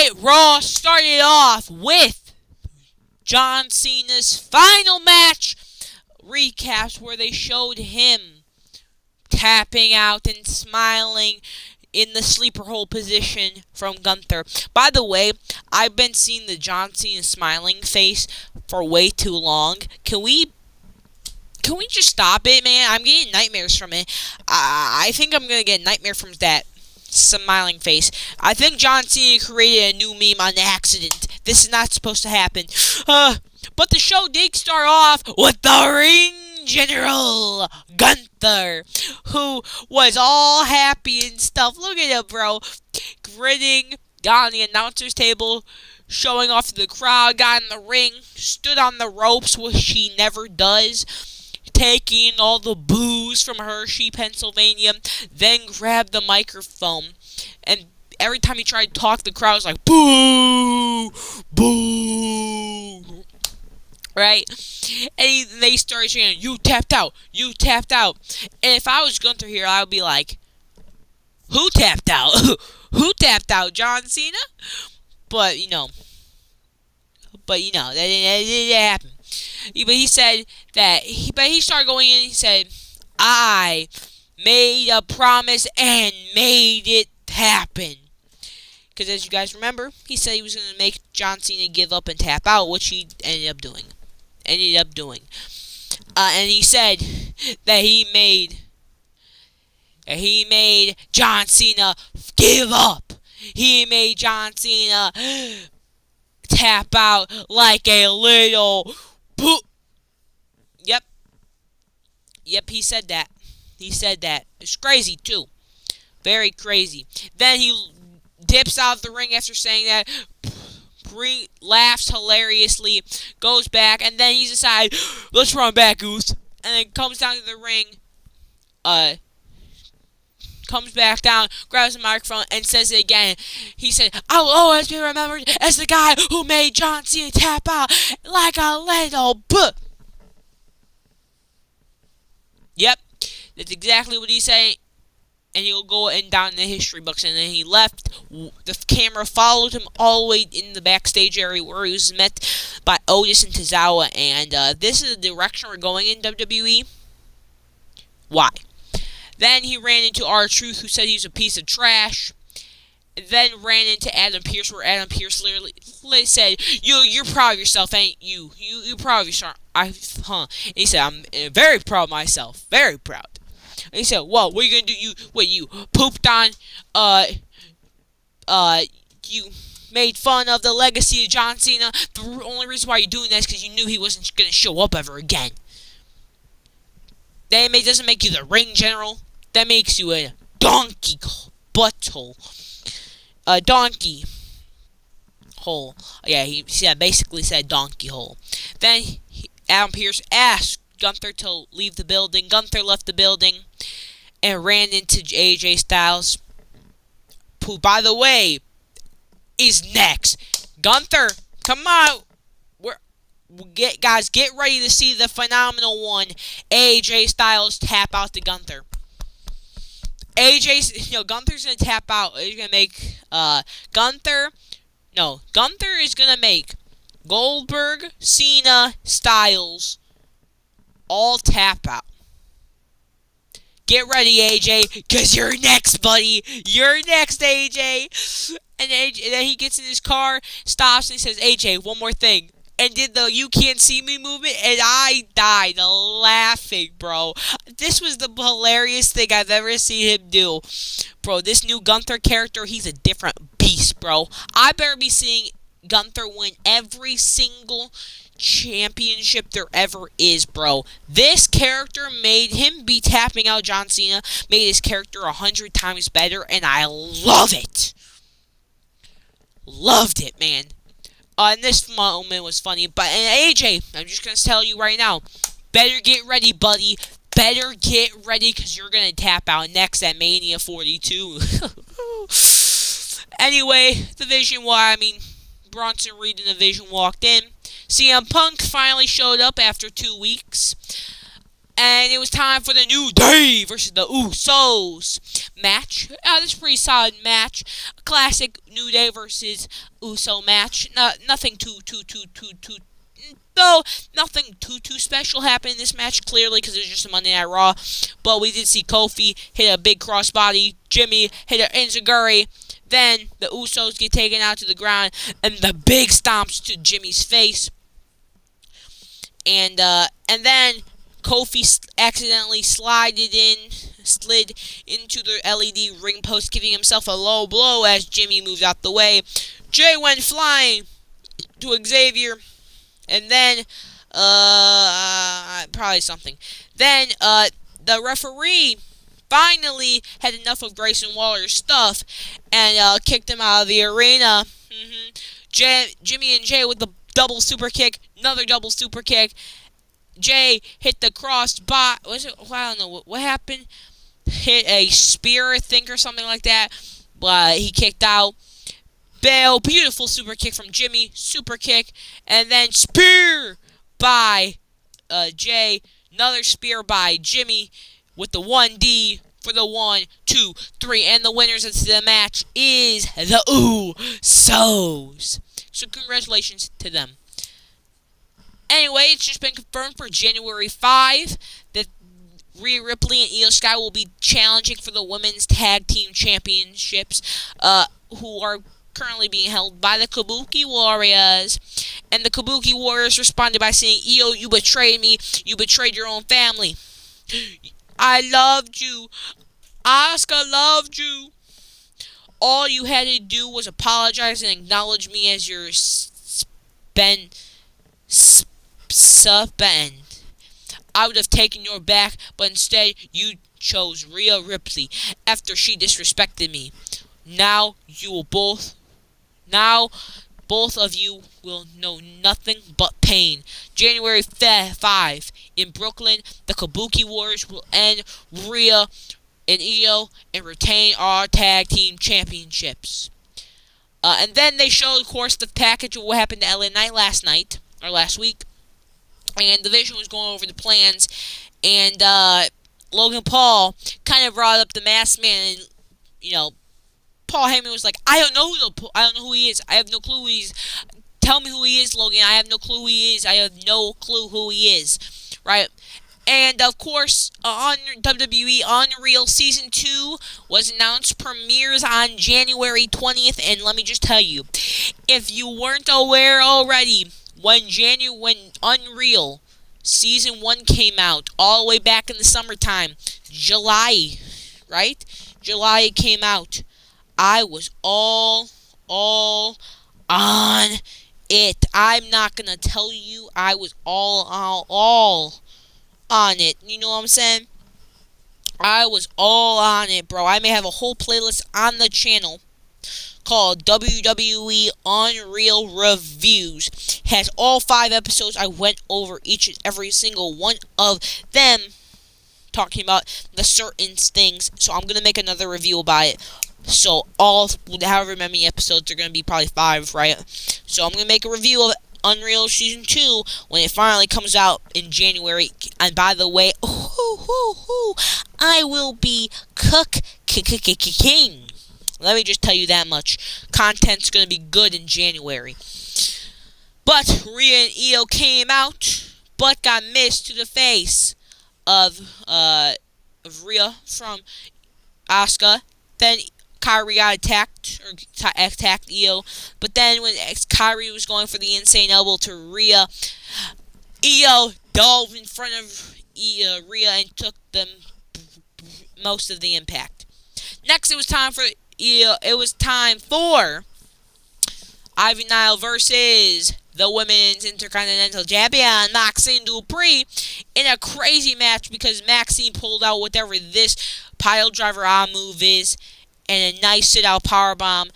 Alright, Raw started off with John Cena's final match recaps where they showed him tapping out and smiling in the sleeper hold position from Gunther. By the way, I've been seeing the John Cena smiling face for way too long. Can we just stop it, man? I'm getting nightmares from it. I think I'm gonna get a nightmare from that smiling face. I think John Cena created a new meme on accident. This is not supposed to happen. But the show did start off with the ring general, Gunther, who was all happy and stuff. Look at him, bro. Grinning, got on the announcer's table, showing off to the crowd, got in the ring, stood on the ropes, which he never does, taking all the booze from Hershey, Pennsylvania, then grabbed the microphone, and every time he tried to talk, the crowd was like, boo, boo, right? And they started saying, you tapped out, you tapped out. And if I was Gunther here, I would be like, who tapped out? Who tapped out, John Cena? But, that didn't happen. But he said that, he started going in and he said, I made a promise and made it happen. Because as you guys remember, he said he was going to make John Cena give up and tap out, which he ended up doing. And he said that he made John Cena give up. He made John Cena tap out like a little poop. Yep, he said that. It's crazy, too. Very crazy. Then he dips out of the ring after saying that, laughs hilariously, goes back, and then he decides, let's run back, Goose. And then comes down to the ring, comes back down, grabs the microphone, and says it again. He said, I'll always be remembered as the guy who made John Cena tap out like a little book. Yep, that's exactly what he's saying. And he'll go down in the history books. And then he left. The camera followed him all the way in the backstage area where he was met by Otis and Tozawa. And this is the direction we're going in WWE. Why? Then he ran into R-Truth, who said he's a piece of trash. Then ran into Adam Pearce, where Adam Pearce literally said, "You're proud of yourself, ain't you? You're proud of yourself." And he said, "I'm very proud of myself. Very proud." And he said, "Well, what are you gonna do? You pooped on, you made fun of the legacy of John Cena. The only reason why you're doing that is because you knew he wasn't gonna show up ever again. That doesn't make you the ring general. That makes you a donkey butthole. A donkey hole. Yeah, he basically said donkey hole. Then Adam Pearce asked Gunther to leave the building. Gunther left the building and ran into AJ Styles, who, by the way, is next. Gunther, come on. Guys, get ready to see the phenomenal one, AJ Styles tap out to Gunther. Gunther's gonna tap out. He's gonna make Gunther is gonna make Goldberg, Cena, Styles all tap out. Get ready, AJ, because you're next, buddy. You're next, AJ. And then he gets in his car, stops, and he says, AJ, one more thing. And did the you can't see me movement, and I died laughing, bro. This was the hilarious thing I've ever seen him do. Bro, this new Gunther character, he's a different beast, bro. I better be seeing Gunther win every single championship there ever is, bro. This character made him be tapping out John Cena, made his character 100 times better, and I love it. Loved it, man. And this moment was funny, but AJ, I'm just gonna tell you right now, better get ready, buddy. Better get ready, because you're gonna tap out next at Mania 42. Anyway, Bronson Reed in the Division walked in. CM Punk finally showed up after 2 weeks. And it was time for the New Day versus the Usos match. This is a pretty solid match. A classic New Day versus Uso match. Nothing too. Though nothing too special happened in this match, clearly, because it was just a Monday Night Raw. But we did see Kofi hit a big crossbody. Jimmy hit an enziguri. Then the Usos get taken out to the ground, and the big stomps to Jimmy's face. And then Kofi accidentally slid into the LED ring post, giving himself a low blow as Jimmy moved out the way. Jay went flying to Xavier, and then probably something. Then the referee finally had enough of Grayson Waller's stuff and kicked him out of the arena. Jimmy and Jay with the double super kick, another double super kick. Jay hit the cross bot. Was it? I don't know what happened. Hit a spear, I think, or something like that. But he kicked out. Bale, beautiful super kick from Jimmy. Super kick, and then spear by Jay. Another spear by Jimmy with the 1D for the 1, 2, 3, and the winners of the match is the Usos. So congratulations to them. Anyway, it's just been confirmed for January 5 that Rhea Ripley and Io Sky will be challenging for the Women's Tag Team Championships, who are currently being held by the Kabuki Warriors. And the Kabuki Warriors responded by saying, Io, you betrayed me. You betrayed your own family. I loved you. Asuka loved you. All you had to do was apologize and acknowledge me as your spend. I would have taken your back, but instead you chose Rhea Ripley after she disrespected me. Now both of you will know nothing but pain. January 5 in Brooklyn, the Kabuki Warriors will end Rhea and Io and retain our tag team championships. And then they showed, of course, the package of what happened to LA Knight last week. And the Vision was going over the plans. And Logan Paul kind of brought up the Masked Man. And, Paul Heyman was like, I don't know who he is. I have no clue who he is. Tell me who he is, Logan. I have no clue who he is. I have no clue who he is. Right? And, of course, on WWE Unreal Season 2 was announced, premieres on January 20th. And let me just tell you, if you weren't aware already, when Unreal Season 1 came out, all the way back in the summertime, July, right? July it came out. I was all on it. I'm not going to tell you I was all on it. You know what I'm saying? I was all on it, bro. I may have a whole playlist on the channel called WWE Unreal Reviews. Has all 5 episodes. I went over each and every single one of them, talking about the certain things. So I'm going to make another review about it. So however many episodes are going to be, probably 5, right? So I'm going to make a review of Unreal Season 2 when it finally comes out in January. And by the way, I will be king. Let me just tell you that much. Content's going to be good in January. But Rhea and Io came out, but got missed to the face of Rhea from Asuka. Then Kairi got attacked Io. But then when Kairi was going for the insane elbow to Rhea, Io dove in front of Rhea and took them most of the impact. Next, it was time for Ivy Nile versus the Women's Intercontinental Champion, Maxine Dupree, in a crazy match because Maxine pulled out whatever this pile driver arm move is and a nice sit-out powerbomb.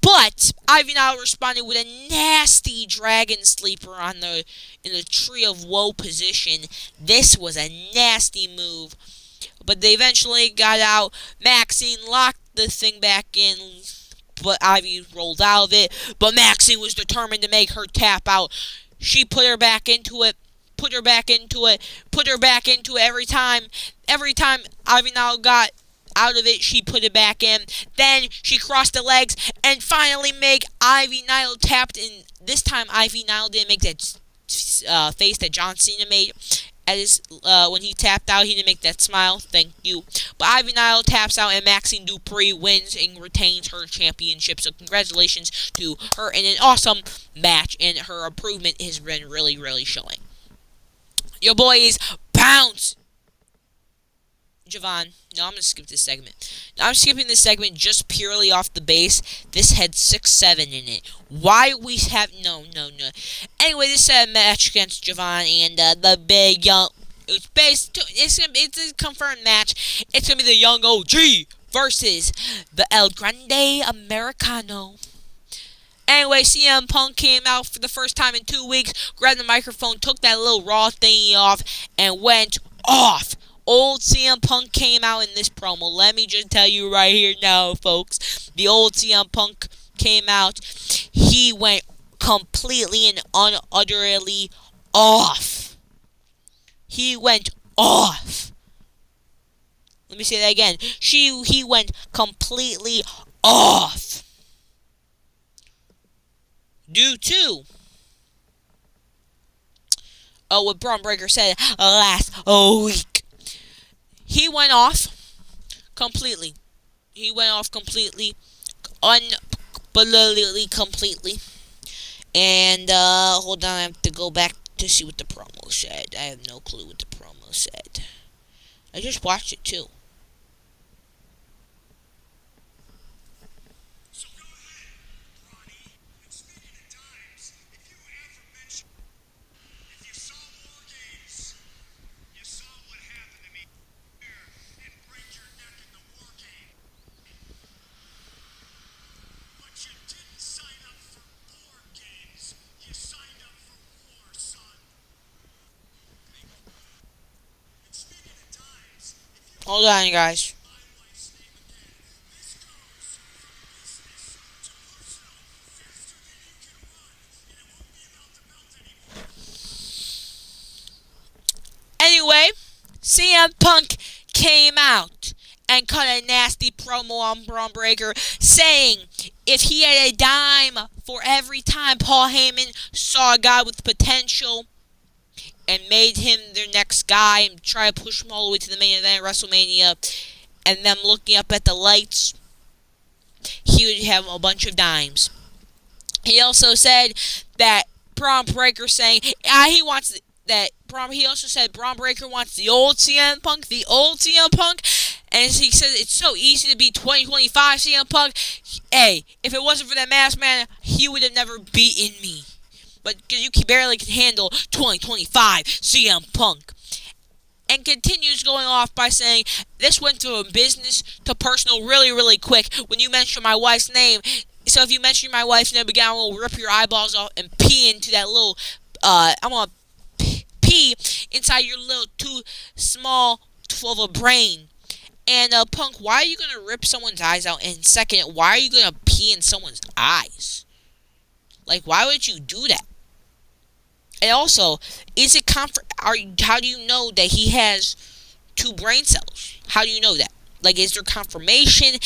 But Ivy Nile responded with a nasty dragon sleeper in the Tree of Woe position. This was a nasty move. But they eventually got out. Maxine locked the thing back in, but Ivy rolled out of it. But Maxine was determined to make her tap out. She put her back into it, put her back into it. Put her back into it every time. Every time Ivy Nile got out of it, she put it back in. Then she crossed the legs and finally make Ivy Nile tapped in. This time Ivy Nile didn't make that face that John Cena made as when he tapped out. He didn't make that smile. Thank you. But Ivy Nile taps out and Maxine Dupree wins and retains her championship. So congratulations to her in an awesome match, and her improvement has been really, really showing. Your boys bounce. Javon. No, I'm going to skip this segment. No, I'm skipping this segment just purely off the base. This had 6-7 in it. Why we have... No. Anyway, this match against Javon and the big young... It's a confirmed match. It's going to be the young OG versus the El Grande Americano. Anyway, CM Punk came out for the first time in 2 weeks, grabbed the microphone, took that little Raw thingy off, and went off. Old CM Punk came out in this promo. Let me just tell you right here now, folks. The old CM Punk came out. He went completely and unutterably off. He went off. Let me say that again. He went completely off. Due to what Braun Breaker said last week. He went off completely. Unbelievably completely. And, hold on, I have to go back to see what the promo said. I have no clue what the promo said. I just watched it, too. Hold on, you guys. Anyway, CM Punk came out and cut a nasty promo on Braun Breaker, saying if he had a dime for every time Paul Heyman saw a guy with potential and made him their next guy and try to push him all the way to the main event at WrestleMania, and them looking up at the lights, he would have a bunch of dimes. He also said that Braun Breaker saying he wants that. He also said Braun Breaker wants the old CM Punk, and he says it's so easy to be 2025 CM Punk. Hey, if it wasn't for that masked man, he would have never beaten me. But you barely can handle 2025 CM Punk. And continues going off by saying, this went from business to personal really, really quick when you mention my wife's name. So if you mention my wife's name again, I will rip your eyeballs off and pee into that little, I'm going to pee inside your little too small of a brain. And Punk, why are you going to rip someone's eyes out? And second, why are you going to pee in someone's eyes? Like, why would you do that? And also, is it how do you know that he has 2 brain cells? How do you know that? Like, is there confirmation?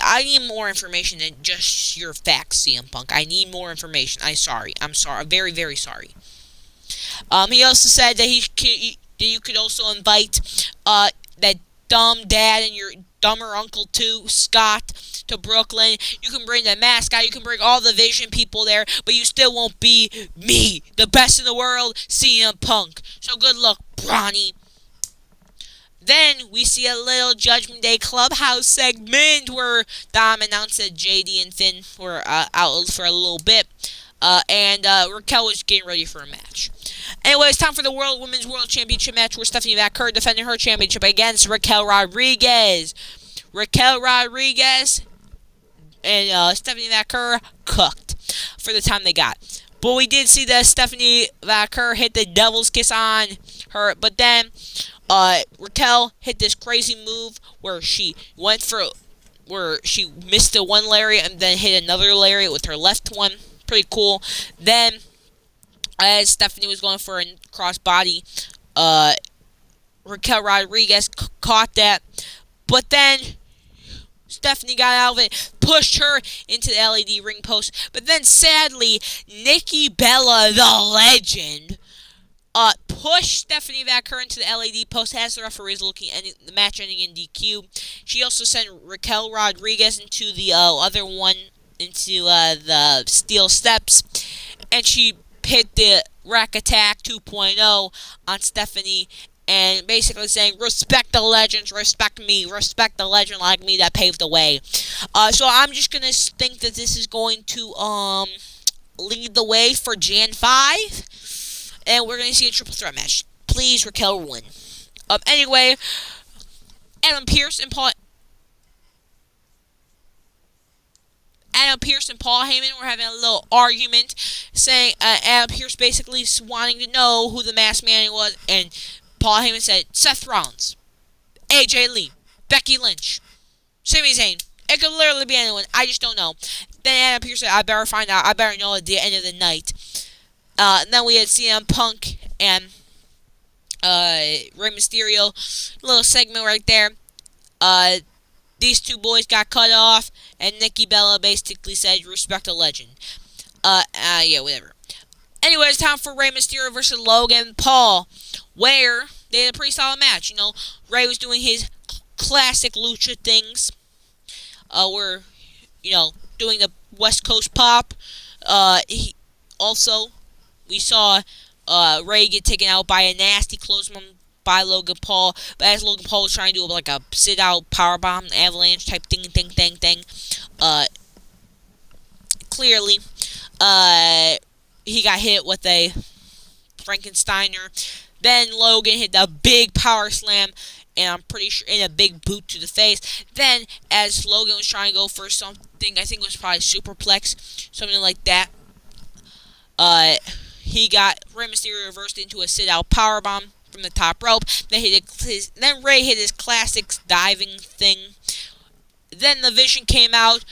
I need more information than just your facts, CM Punk. I need more information. I'm sorry. Very, very sorry. He also said that you could also invite that dumb dad and your dumber uncle too, Scott, to Brooklyn. You can bring the mascot, you can bring all the Vision people there, but you still won't be me, the best in the world, CM Punk. So good luck, Brawny. Then we see a little Judgment Day Clubhouse segment where Dom announced that JD and Finn were out for a little bit. And Raquel was getting ready for a match. Anyway, it's time for the Women's World Championship match where Stephanie McCurry defending her championship against Raquel Rodriguez. Raquel Rodriguez and Stephanie McCurry cooked for the time they got. But we did see that Stephanie McCurry hit the devil's kiss on her. But then Raquel hit this crazy move where she missed the one lariat and then hit another lariat with her left one. Pretty cool. Then as Stephanie was going for a crossbody. Uh, Raquel Rodriguez caught that, but then Stephanie got out of it, pushed her into the LED ring post. But then, sadly, Nikki Bella, the legend, pushed Stephanie back her into the LED post as the referees looking at the match ending in DQ. She also sent Raquel Rodriguez into the other one, into the steel steps, and she hit the Rack Attack 2.0 on Stephanie, and basically saying, respect the legends, respect me, respect the legend like me that paved the way. So I'm just gonna think that this is going to lead the way for Jan 5, and we're gonna see a triple threat match. Please, Raquel, win. Anyway, Adam Pearce and Paul Heyman were having a little argument, saying Adam Pearce basically wanting to know who the masked man was, and Paul Heyman said Seth Rollins, AJ Lee, Becky Lynch, Sami Zayn. It could literally be anyone. I just don't know. Then Adam Pearce said, I better find out. I better know at the end of the night. And then we had CM Punk and Rey Mysterio. A little segment right there. These two boys got cut off, and Nikki Bella basically said, respect a legend. Yeah, whatever. Anyway, it's time for Rey Mysterio versus Logan Paul, where they had a pretty solid match. You know, Rey was doing his classic lucha things. We're, doing the West Coast pop. We saw Rey get taken out by a nasty clothesline by Logan Paul. But as Logan Paul was trying to do like a sit-out powerbomb, avalanche type thing. Clearly, he got hit with a Frankensteiner. Then Logan hit the big power slam, and I'm pretty sure in a big boot to the face. Then, as Logan was trying to go for something, I think it was probably superplex, something like that. He got Rey Mysterio reversed into a sit-out powerbomb from the top rope. Then Rey hit his classic diving thing. Then the Vision came out.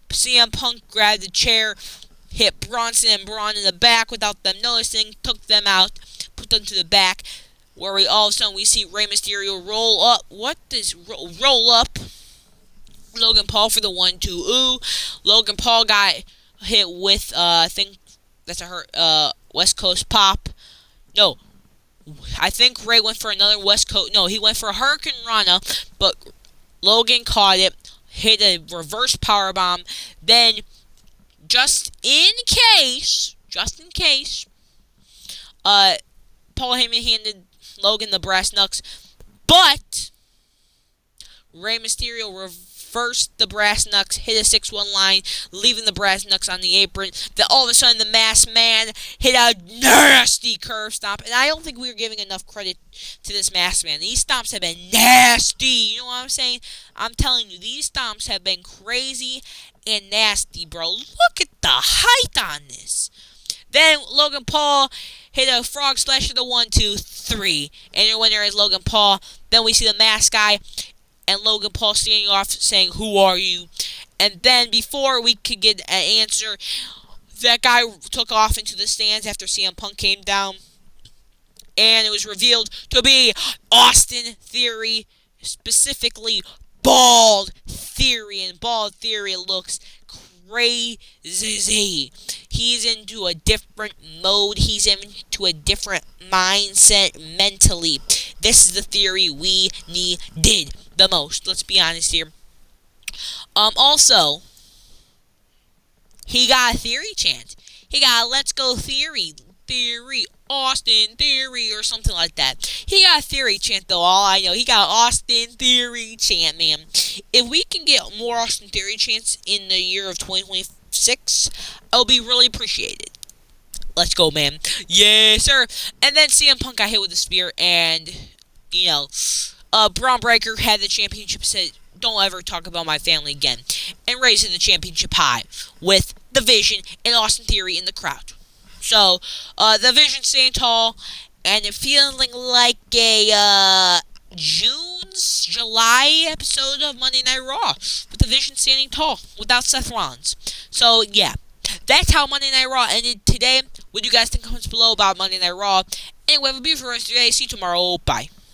CM Punk grabbed the chair, hit Bronson and Braun in the back without them noticing, took them out, put them to the back, where all of a sudden we see Rey Mysterio roll up. What does roll up? Logan Paul for the 1-2. Ooh. Logan Paul got hit with, I think that's a West Coast pop. No. I think Rey went for another West Coast. No, he went for a Hurricane Rana, but Logan caught it, hit a reverse powerbomb. Then, just in case, Paul Heyman handed Logan the brass knucks, but Rey Mysterio reversed the brass knucks, hit a 6-1 line, leaving the brass knucks on the apron. Then all of a sudden, the masked man hit a nasty curve stomp, and I don't think we were giving enough credit to this masked man. These stomps have been nasty. You know what I'm saying? I'm telling you, these stomps have been crazy and nasty, bro. Look at the height on this. Then Logan Paul hit a frog splash to the 1-2-3. And your winner is Logan Paul. Then we see the masked guy and Logan Paul standing off saying, who are you? And then before we could get an answer, that guy took off into the stands after CM Punk came down. And it was revealed to be Austin Theory, specifically Bald Theory. And Bald Theory looks crazy. He's into a different mode. He's into a different mindset mentally. This is the Theory we needed the most. Let's be honest here. Also, he got a Theory chant. He got a Let's Go Theory, Austin Theory, or something like that. He got a Theory chant, though. All I know, he got an Austin Theory chant, man. If we can get more Austin Theory chants in the year of 2026, I'll be really appreciated. Let's go, man. Yes, sir. And then CM Punk got hit with a spear, and, Braun Breaker had the championship, said, don't ever talk about my family again, and raising the championship high with the Vision and Austin Theory in the crowd. So, the Vision staying tall, and it feeling like a July episode of Monday Night Raw, with the Vision standing tall without Seth Rollins. So, yeah, that's how Monday Night Raw ended today. What do you guys think? Comments below about Monday Night Raw. Anyway, have a beautiful rest of your day. See you tomorrow. Bye.